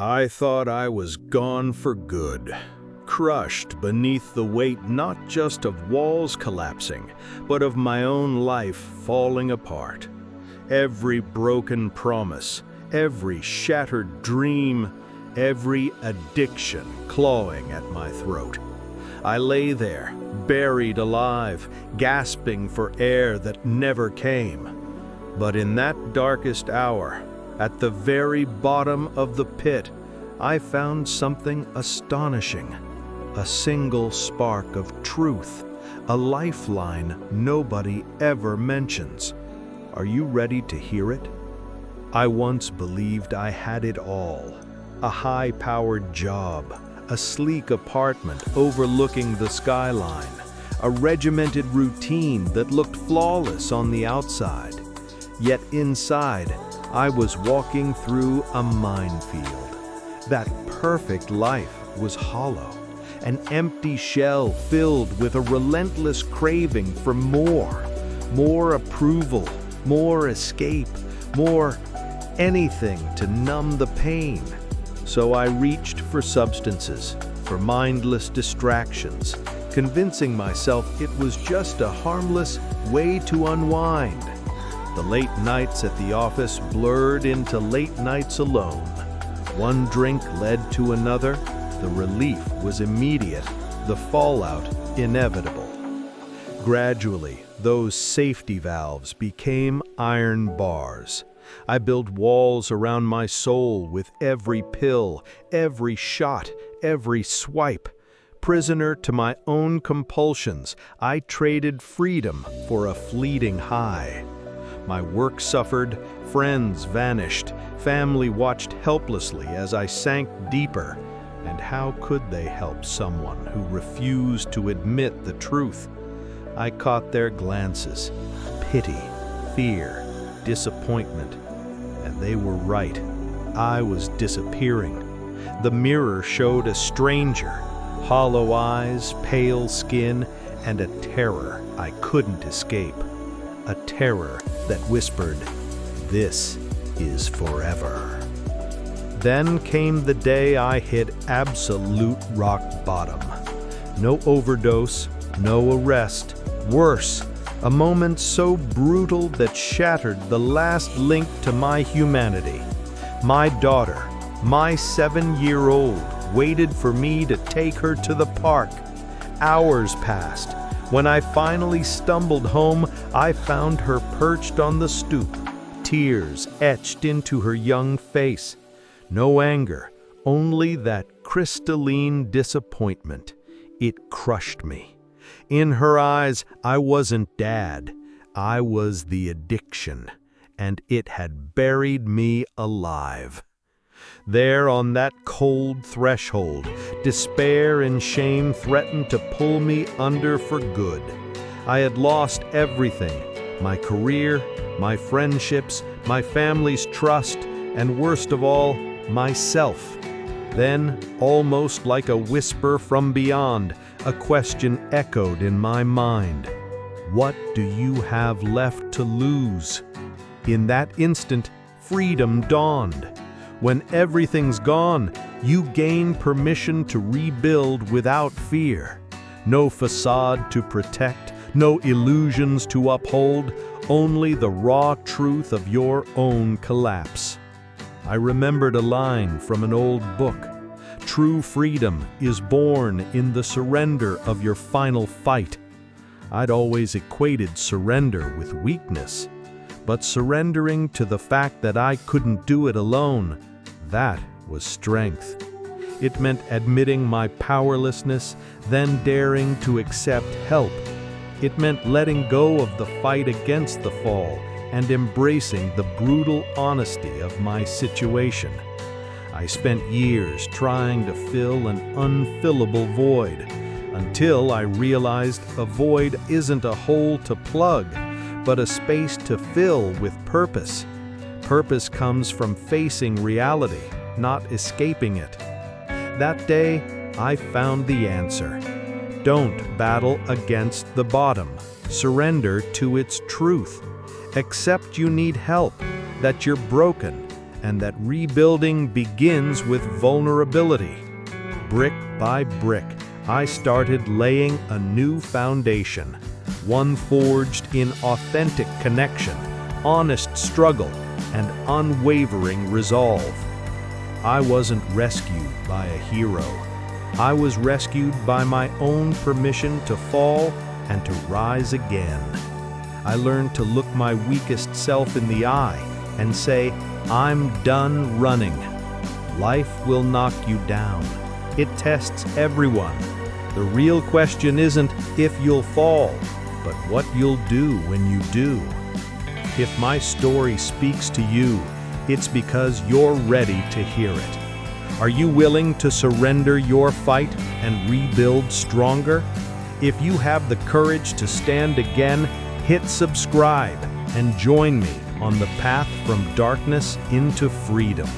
I thought I was gone for good, crushed beneath the weight not just of walls collapsing, but of my own life falling apart. Every broken promise, every shattered dream, every addiction clawing at my throat. I lay there, buried alive, gasping for air that never came. But in that darkest hour, at the very bottom of the pit, I found something astonishing. A single spark of truth, a lifeline nobody ever mentions. Are you ready to hear it? I once believed I had it all. A high-powered job, a sleek apartment overlooking the skyline, a regimented routine that looked flawless on the outside. Yet inside, I was walking through a minefield. That perfect life was hollow, an empty shell filled with a relentless craving for more approval, more escape, more anything to numb the pain. So I reached for substances, for mindless distractions, convincing myself it was just a harmless way to unwind. The late nights at the office blurred into late nights alone. One drink led to another. The relief was immediate, the fallout inevitable. Gradually, those safety valves became iron bars. I built walls around my soul with every pill, every shot, every swipe. Prisoner to my own compulsions, I traded freedom for a fleeting high. My work suffered, friends vanished, family watched helplessly as I sank deeper. And how could they help someone who refused to admit the truth? I caught their glances, pity, fear, disappointment, and they were right. I was disappearing. The mirror showed a stranger, hollow eyes, pale skin, and a terror I couldn't escape. A terror that whispered, "This is forever." Then came the day I hit absolute rock bottom. No overdose, no arrest. Worse, a moment so brutal that shattered the last link to my humanity. My daughter, my 7-year-old, waited for me to take her to the park. Hours passed. When I finally stumbled home, I found her perched on the stoop, tears etched into her young face. No anger, only that crystalline disappointment. It crushed me. In her eyes, I wasn't Dad. I was the addiction, and it had buried me alive. There on that cold threshold, despair and shame threatened to pull me under for good. I had lost everything: my career, my friendships, my family's trust, and worst of all, myself. Then, almost like a whisper from beyond, a question echoed in my mind. What do you have left to lose? In that instant, freedom dawned. When everything's gone, you gain permission to rebuild without fear. No facade to protect, no illusions to uphold, only the raw truth of your own collapse. I remembered a line from an old book. True freedom is born in the surrender of your final fight. I'd always equated surrender with weakness, but surrendering to the fact that I couldn't do it alone, that was strength. It meant admitting my powerlessness, then daring to accept help. It meant letting go of the fight against the fall and embracing the brutal honesty of my situation. I spent years trying to fill an unfillable void, until I realized a void isn't a hole to plug, but a space to fill with purpose. Purpose comes from facing reality, not escaping it. That day, I found the answer. Don't battle against the bottom. Surrender to its truth. Accept you need help, that you're broken, and that rebuilding begins with vulnerability. Brick by brick, I started laying a new foundation, one forged in authentic connection, honest struggle, and unwavering resolve. I wasn't rescued by a hero. I was rescued by my own permission to fall and to rise again. I learned to look my weakest self in the eye and say, I'm done running. Life will knock you down. It tests everyone. The real question isn't if you'll fall, but what you'll do when you do. If my story speaks to you, it's because you're ready to hear it. Are you willing to surrender your fight and rebuild stronger? If you have the courage to stand again, hit subscribe and join me on the path from darkness into freedom.